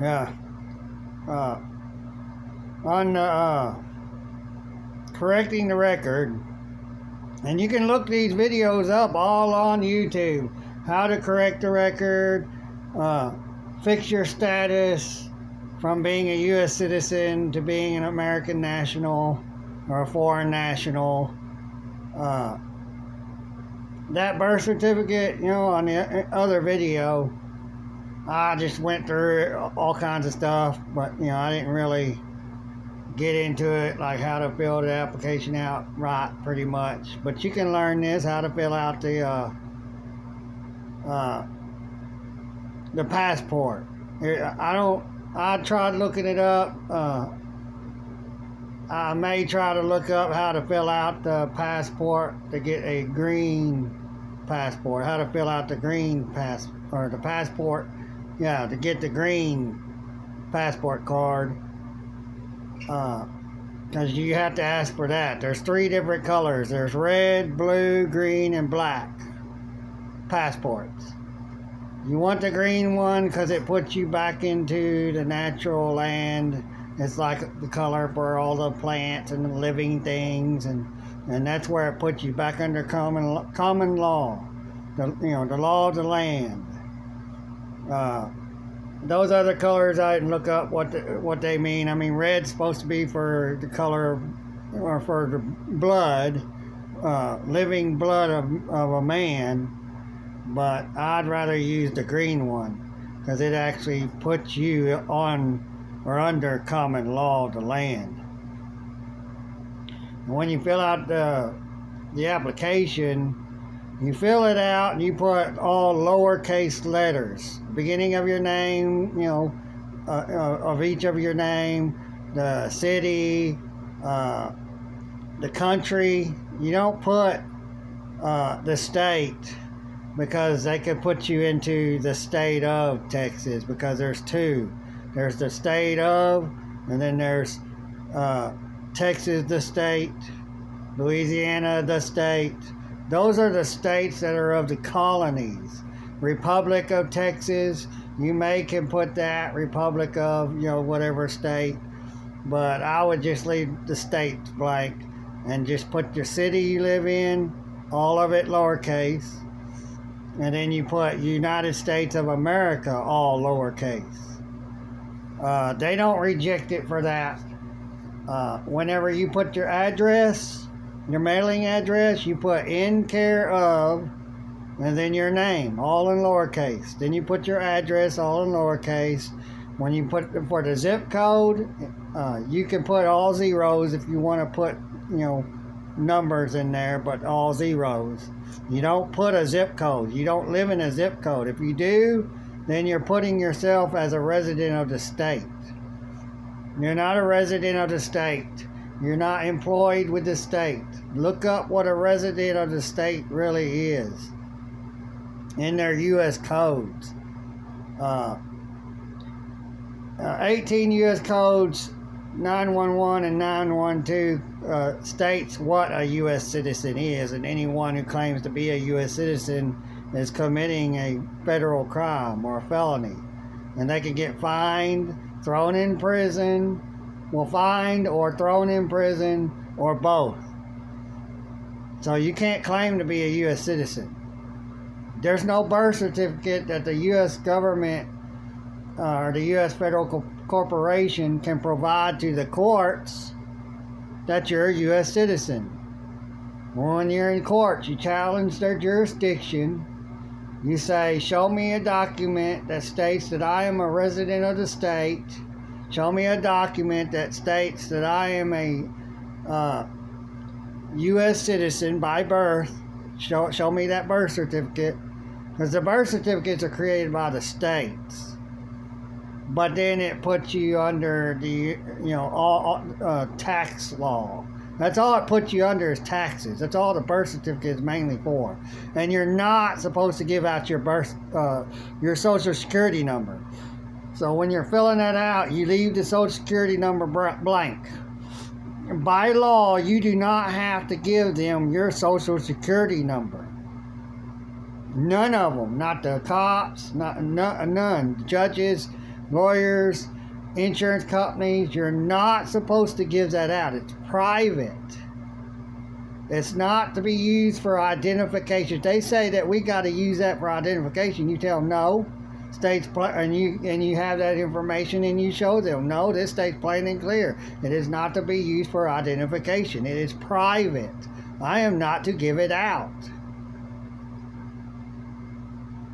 Yeah. Uh, on correcting the record, and you can look these videos up all on YouTube. How to correct the record, fix your status from being a U.S. citizen to being an American national or a foreign national. That birth certificate, on the other video, I just went through all kinds of stuff, but I didn't really get into it, like how to fill the application out right, pretty much. But you can learn this, how to fill out the passport. I tried looking it up. I may try to look up how to fill out the passport to get a green passport. How to fill out the green or the passport. Yeah, to get the green passport card. Because you have to ask for that. There's 3 different colors. There's red, blue, green, and black passports. You want the green one because it puts you back into the natural land. It's like the color for all the plants and the living things, and that's where it puts you back under common law. The law of the land. Those other colors, I didn't look up what they mean. I mean, red's supposed to be for the color, or for the blood, living blood of a man. But I'd rather use the green one because it actually puts you on or under common law of the land. And when you fill out the application, you fill it out and you put all lowercase letters, beginning of your name, of each of your name, the city, the country. You don't put the state, because they could put you into the state of Texas, because there's 2. There's the state of, and then there's Texas the state, Louisiana the state. Those are the states that are of the colonies. Republic of Texas, you can put that, Republic of, whatever state. But I would just leave the states blank and just put your city you live in, all of it lowercase. And then you put United States of America, all lowercase. They don't reject it for that. Whenever you put your address, your mailing address, you put in care of, and then your name, all in lowercase. Then you put your address, all in lowercase. When you put for the zip code, you can put all zeros if you want to put, numbers in there, but all zeros. You don't put a zip code. You don't live in a zip code. If you do, then you're putting yourself as a resident of the state. You're not a resident of the state. You're not employed with the state. Look up what a resident of the state really is in their U.S. codes. 18 U.S. codes 911 and 912 states what a U.S. citizen is, and anyone who claims to be a U.S. citizen is committing a federal crime or a felony, and they can get fined, thrown in prison, fined or thrown in prison, or both. So you can't claim to be a U.S. citizen. There's no birth certificate that the U.S. government or the U.S. federal corporation can provide to the courts that you're a U.S. citizen. When you're in court, you challenge their jurisdiction. You say, show me a document that states that I am a resident of the state. Show me a document that states that I am a U.S. citizen by birth. Show me that birth certificate. Because the birth certificates are created by the states. But then it puts you under the, all tax law. That's all it puts you under is taxes. That's all the birth certificate is mainly for. And you're not supposed to give out your social security number. So when you're filling that out, you leave the social security number blank. By law, you do not have to give them your social security number. None of them. Not the cops, none. Judges, lawyers, insurance companies, you're not supposed to give that out. It's private. It's not to be used for identification. They say that we got to use that for identification. You tell them no. States and you have that information and you show them no. This state's plain and clear. It is not to be used for identification. It is private. I am not to give it out.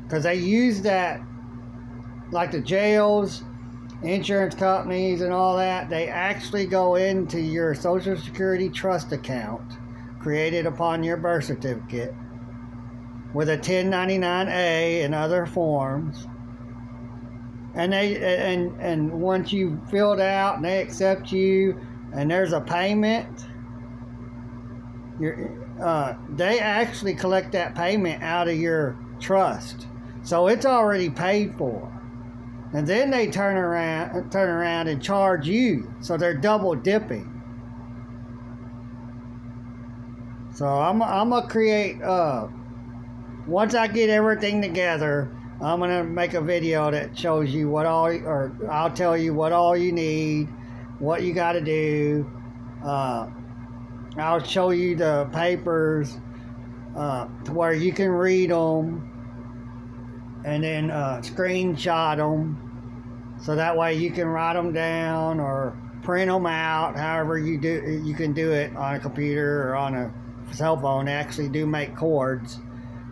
Because they use that, like the jails, insurance companies and all that, they actually go into your Social Security trust account created upon your birth certificate with a 1099-A and other forms, and and once you filled out and they accept you and there's a payment, they actually collect that payment out of your trust, so it's already paid for. And then they turn around and charge you. So they're double dipping. So I'm gonna create, once I get everything together, I'm gonna make a video that shows you I'll tell you what all you need, what you gotta do. I'll show you the papers to where you can read them, and then screenshot them, so that way you can write them down or print them out. However you can do it on a computer or on a cell phone. They actually do make cords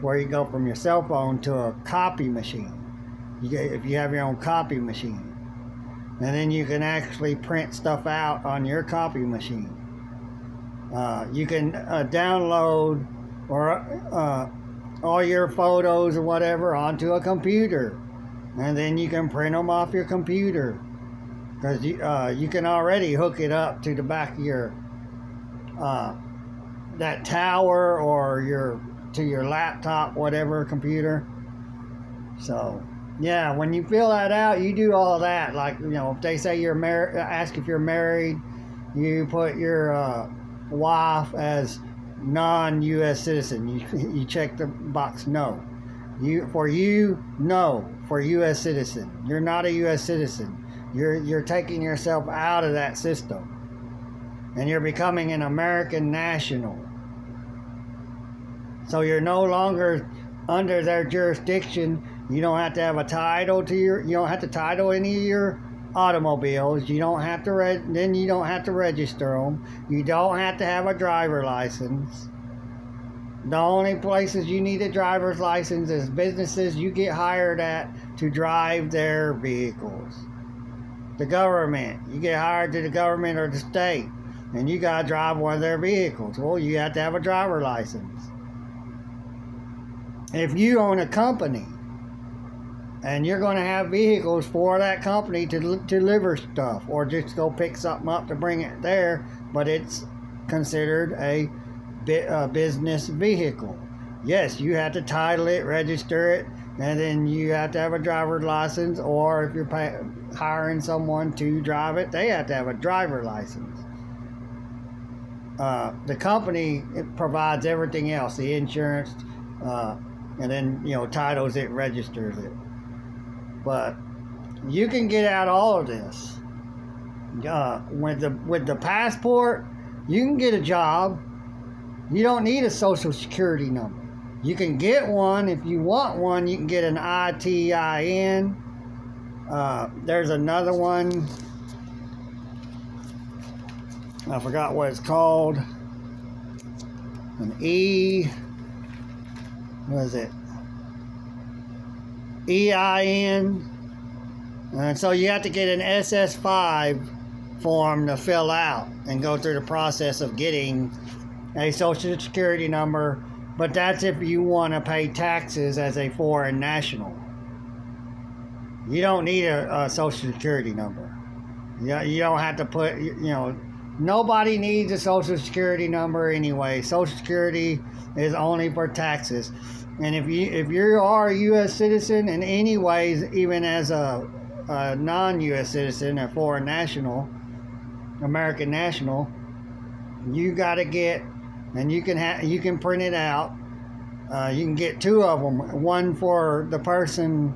where you go from your cell phone to a copy machine. If you have your own copy machine, and then you can actually print stuff out on your copy machine. You can download or all your photos or whatever onto a computer, and then you can print them off your computer, because you can already hook it up to the back of your that tower or to your laptop, whatever computer. So yeah, when you fill that out, you do all that. Like, if they say you're married, ask if you're married, you put your wife as non-U.S. citizen. You check the box no. For U.S. citizen. You're not a U.S. citizen. You're taking yourself out of that system, and you're becoming an American national. So you're no longer under their jurisdiction. You don't have to have a title to you don't have to title any of your automobiles. You don't have to then you don't have to register them. You don't have to have a driver license. The only places you need a driver's license is businesses you get hired at to drive their vehicles. The government, you get hired to the government or the state, and you gotta drive one of their vehicles. Well, you have to have a driver license. If you own a company and you're going to have vehicles for that company to deliver stuff, or just go pick something up to bring it there, but it's considered a business vehicle, yes, you have to title it, register it, and then you have to have a driver's license, or if you're hiring someone to drive it, they have to have a driver license. The company provides everything else, the insurance, and then titles it, registers it. But you can get out all of this with the passport. You can get a job. You don't need a Social Security number. You can get one if you want one. You can get an ITIN. There's another one. I forgot what it's called. What is it? EIN. And so you have to get an SS5 form to fill out and go through the process of getting a Social Security number. But that's if you want to pay taxes as a foreign national. You don't need a Social Security number. You don't have to put, nobody needs a Social Security number anyway. Social Security is only for taxes. And if you are a U.S. citizen in any ways, even as a non-U.S. citizen, a foreign national, American national, you got to get, and you can print it out. You can get two of them, one for the person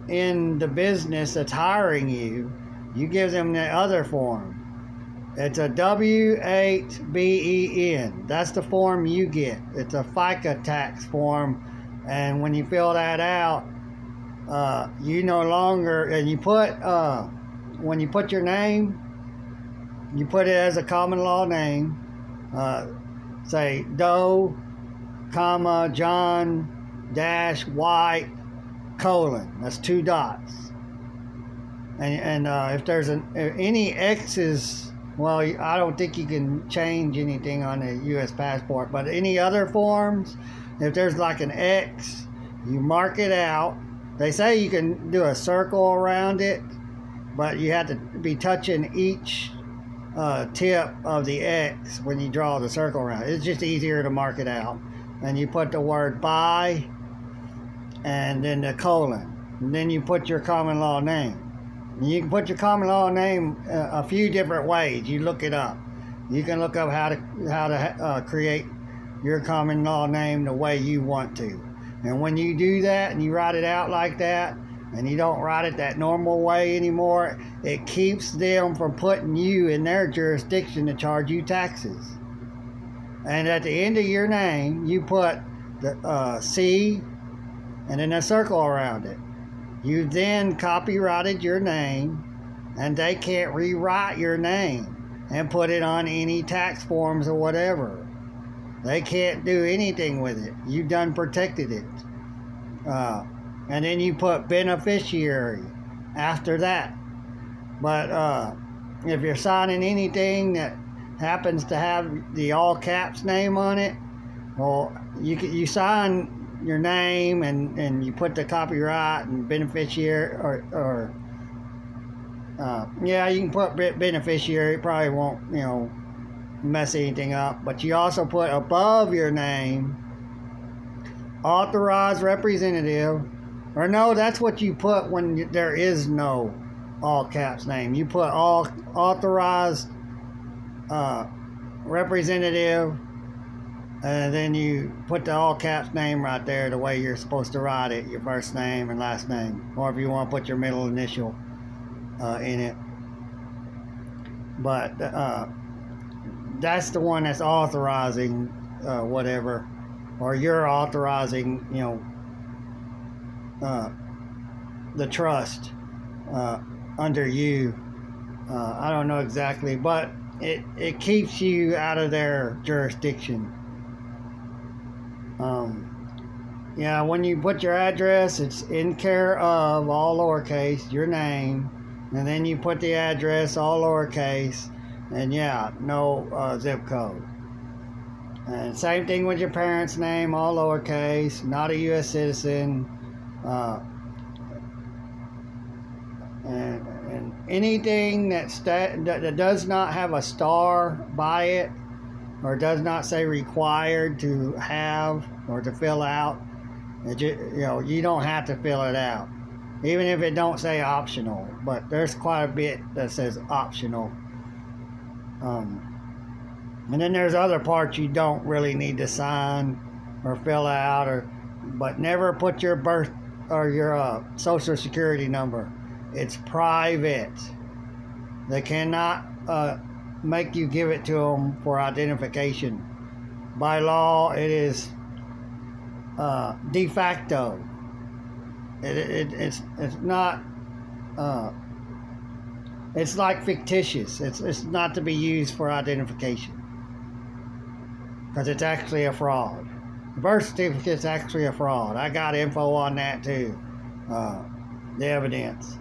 in the business that's hiring you, you give them the other form. It's a W-8-BEN. That's the form you get. It's a FICA tax form. And when you fill that out, you no longer, and you put, when you put your name, you put it as a common law name. Say Doe, comma, John, dash, White, colon. That's 2 dots. And if there's any X's, well, I don't think you can change anything on a U.S. passport, but any other forms, if there's like an X, you mark it out. They say you can do a circle around it, but you have to be touching each tip of the X when you draw the circle around. It's just easier to mark it out. And you put the word by and then the colon. And then you put your common law name. You can put your common law name a few different ways. You look it up. You can look up how to create your common law name the way you want to. And when you do that and you write it out like that, and you don't write it that normal way anymore, it keeps them from putting you in their jurisdiction to charge you taxes. And at the end of your name, you put the C and then a circle around it. You then copyrighted your name, and they can't rewrite your name and put it on any tax forms or whatever. They can't do anything with it. You've done protected it. And then you put beneficiary after that. But if you're signing anything that happens to have the all caps name on it, well, you sign your name and you put the copyright and beneficiary or yeah, you can put beneficiary. It probably won't, mess anything up. But you also put above your name authorized representative, or no, that's what you put when there is no all caps name. You put all authorized representative, and then you put the all caps name right there the way you're supposed to write it, your first name and last name, or if you want to put your middle initial in it. But that's the one that's authorizing whatever, or you're authorizing, the trust under you. I don't know exactly, but it keeps you out of their jurisdiction. Yeah, when you put your address, it's in care of, all lowercase, your name, and then you put the address, all lowercase, and yeah, no zip code. And same thing with your parents' name, all lowercase, not a U.S. citizen, and anything that does not have a star by it, or does not say required to have or to fill out, you don't have to fill it out, even if it don't say optional. But there's quite a bit that says optional. And then there's other parts you don't really need to sign or fill out, but never put your birth or your social security number. It's private. They cannot make you give it to them for identification. By law, it is de facto. It's not. It's like fictitious. It's not to be used for identification, because it's actually a fraud. The birth certificate's actually a fraud. I got info on that too. The evidence.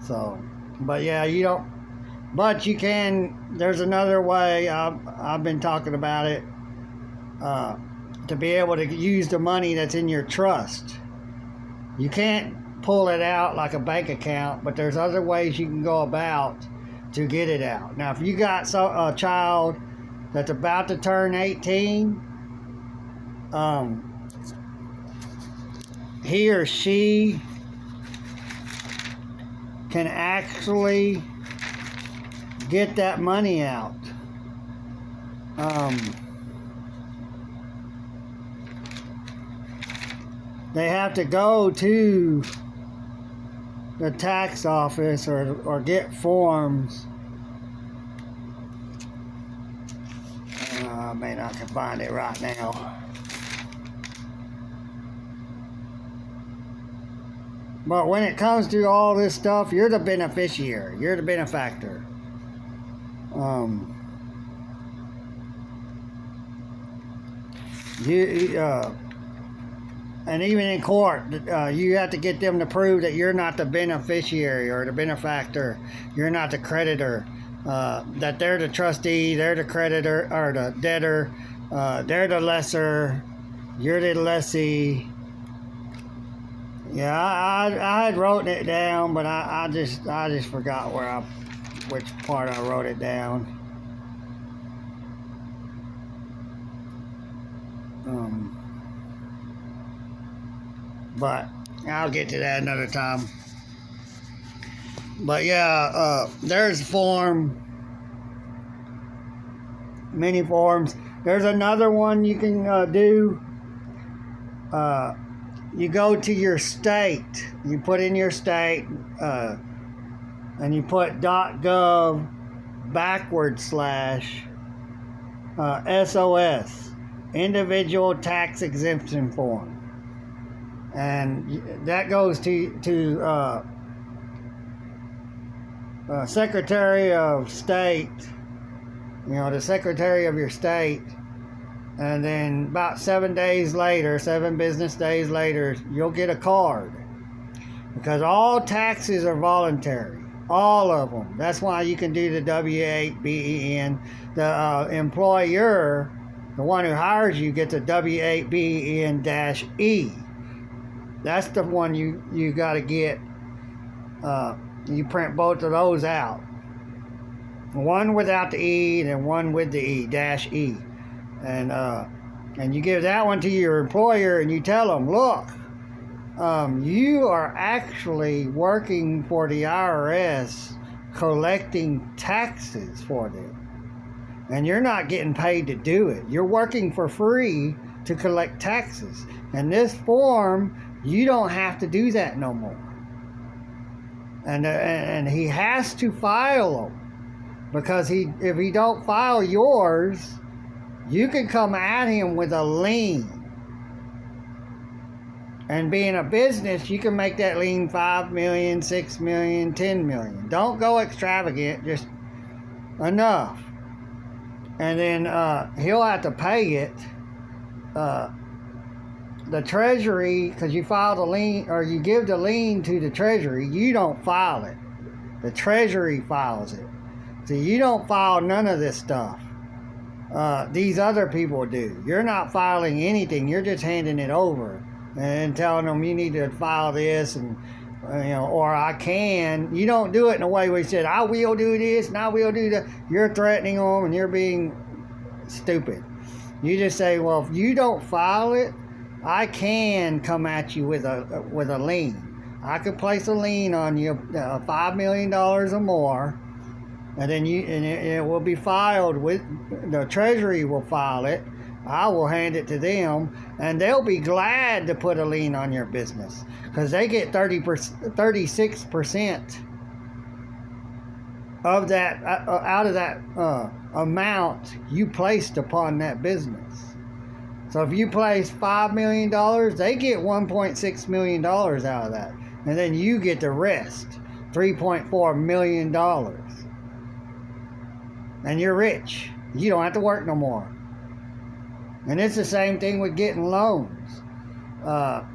So, but yeah, you don't. But you can. There's another way. I've been talking about it. To be able to use the money that's in your trust. You can't pull it out like a bank account, but there's other ways you can go about to get it out. Now, if you got a child that's about to turn 18, he or she can actually get that money out. They have to go to the tax office or get forms. I may not can find it right now. But when it comes to all this stuff, you're the beneficiary. You're the benefactor. And even in court, you have to get them to prove that you're not the beneficiary or the benefactor. You're not the creditor. That they're the trustee, they're the creditor or the debtor. They're the lessor. You're the lessee. Yeah, I had wrote it down, but I just forgot which part I wrote it down. But I'll get to that another time. But yeah, there's many forms. There's another one you can do. You go to your state. You put in your state, and you put .gov / SOS, Individual Tax Exemption Form, and that goes to Secretary of State. You know, the Secretary of your state. And then about 7 business days later, you'll get a card. Because all taxes are voluntary. All of them. That's why you can do the W-8-BEN. The employer, the one who hires you, gets a W-8-BEN-E. That's the one you got to get. You print both of those out. One without the E and one with the E, -E. And you give that one to your employer and you tell them, look, you are actually working for the IRS collecting taxes for them. And you're not getting paid to do it. You're working for free to collect taxes. And this form, you don't have to do that no more. And he has to file them. Because if he don't file yours, you can come at him with a lien. And being a business, you can make that lien 5 million, 6 million, 10 million. Don't go extravagant, just enough. And then he'll have to pay it. The Treasury, because you file the lien, or you give the lien to the Treasury, you don't file it. The Treasury files it. So you don't file none of this stuff. These other people do. You're not filing anything. You're just handing it over and telling them you need to file this, and or I can. You don't do it in a way where you said, I will do this and I will do that. You're threatening them and you're being stupid. You just say, well, if you don't file it, I can come at you with a lien. I could place a lien on you, $5 million or more. And then it will be filed with the Treasury will file it. I will hand it to them, and they'll be glad to put a lien on your business because they get 36% of that out of that amount you placed upon that business. So if you place $5 million, they get $1.6 million out of that, and then you get the rest, $3.4 million. And you're rich. You don't have to work no more. And it's the same thing with getting loans. But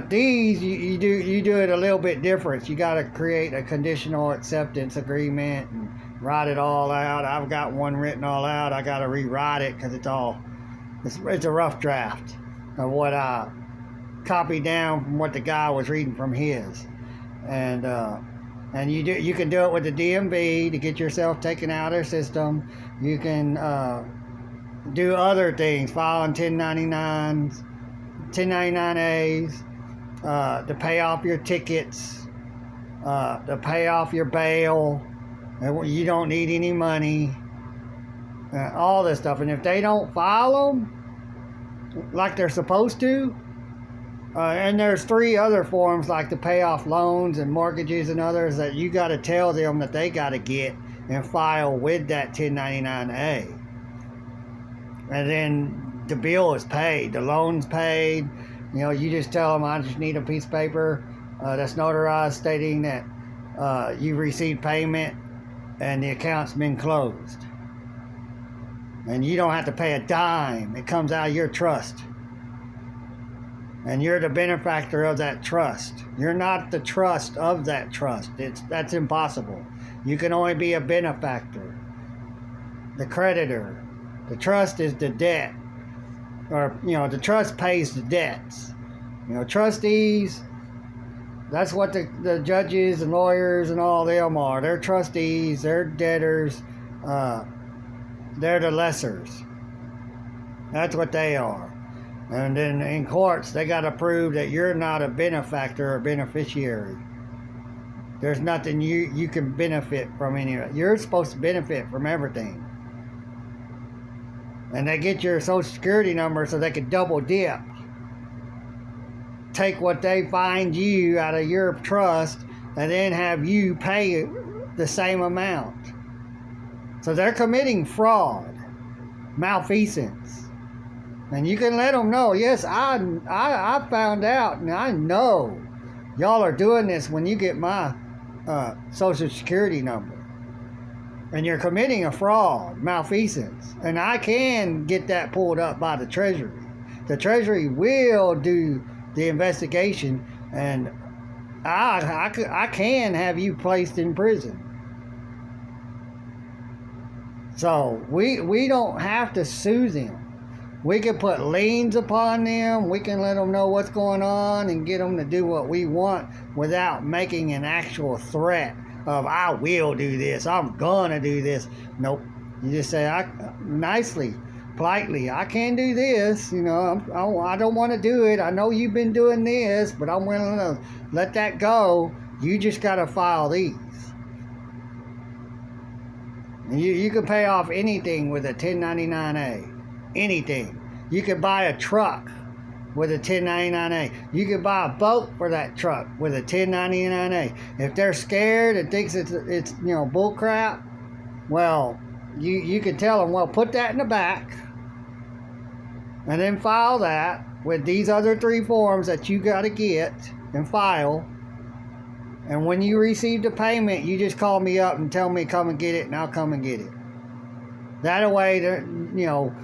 these, you do it a little bit different. You got to create a conditional acceptance agreement and write it all out. I've got one written all out. I got to rewrite it because it's a rough draft of what I copied down from what the guy was reading from his. And you can do it with the DMV to get yourself taken out of their system. You can do other things, filing 1099s, 1099As, to pay off your tickets, to pay off your bail. You don't need any money, all this stuff. And if they don't file them like they're supposed to, And there's 3 other forms like to pay off loans and mortgages and others that you got to tell them that they got to get and file with that 1099A. And then the bill is paid, the loan's paid. You know, you just tell them, I just need a piece of paper that's notarized stating that you received payment and the account's been closed. And you don't have to pay a dime. It comes out of your trust. And you're the benefactor of that trust. You're not the trust of that trust. That's impossible. You can only be a benefactor, the creditor. The trust is the debt. Or, you know, the trust pays the debts. You know, trustees, that's what the judges and lawyers and all them are. They're trustees, they're debtors, they're the lessers. That's what they are. And then in courts, they got to prove that you're not a benefactor or beneficiary. There's nothing you can benefit from any of it. You're supposed to benefit from everything. And they get your social security number so they can double dip. Take what they find you out of your trust and then have you pay the same amount. So they're committing fraud, malfeasance. And you can let them know, yes, I found out and I know y'all are doing this when you get my social security number. And you're committing a fraud, malfeasance. And I can get that pulled up by the Treasury. The Treasury will do the investigation, and I can have you placed in prison. So we don't have to sue them. We can put liens upon them. We can let them know what's going on and get them to do what we want without making an actual threat of, I will do this, I'm gonna do this. Nope. You just say, nicely, politely, I can do this. You know, I don't want to do it. I know you've been doing this, but I'm willing to let that go. You just got to file these. You can pay off anything with a 1099A. Anything. You can buy a truck with a 1099A. You can buy a boat for that truck with a 1099A. If they're scared and thinks it's you know, bull crap, well, you can tell them, well, put that in the back and then file that with these other 3 forms that you got to get and file. And when you receive the payment, you just call me up and tell me come and get it, and I'll come and get it. That way, you know,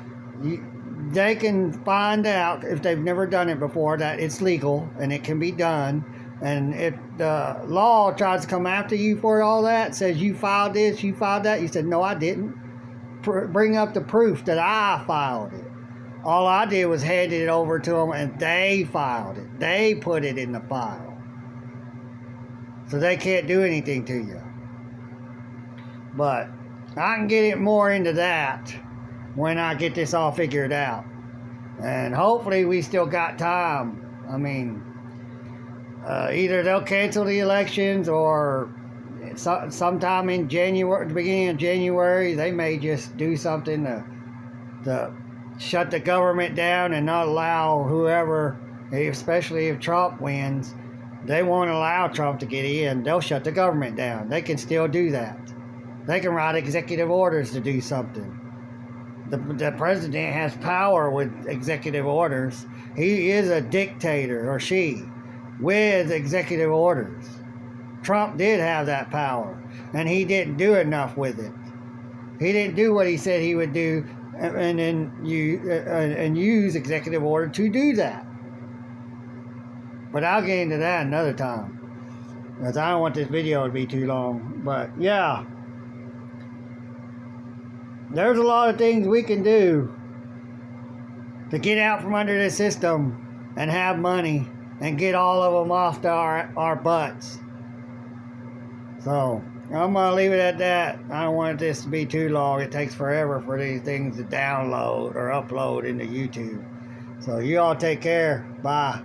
they can find out, if they've never done it before, that it's legal and it can be done. And if the law tries to come after you for all that, says you filed this, you filed that, you said, no, I didn't. Bring up the proof that I filed it. All I did was hand it over to them, and they filed it. They put it in the file. So they can't do anything to you. But I can get it more into that when I get this all figured out. And hopefully we still got time. I mean, either they'll cancel the elections, or sometime in January, the beginning of January, they may just do something to shut the government down and not allow whoever, especially if Trump wins, they won't allow Trump to get in. They'll shut the government down. They can still do that. They can write executive orders to do something. The president has power with executive orders. He is a dictator, or she, with executive orders. Trump did have that power, and he didn't do enough with it. He didn't do what he said he would do, and then use executive order to do that. But I'll get into that another time, because I don't want this video to be too long. But yeah, there's a lot of things we can do to get out from under this system and have money and get all of them off to our butts. So I'm going to leave it at that. I don't want this to be too long. It takes forever for these things to download or upload into YouTube. So you all take care. Bye.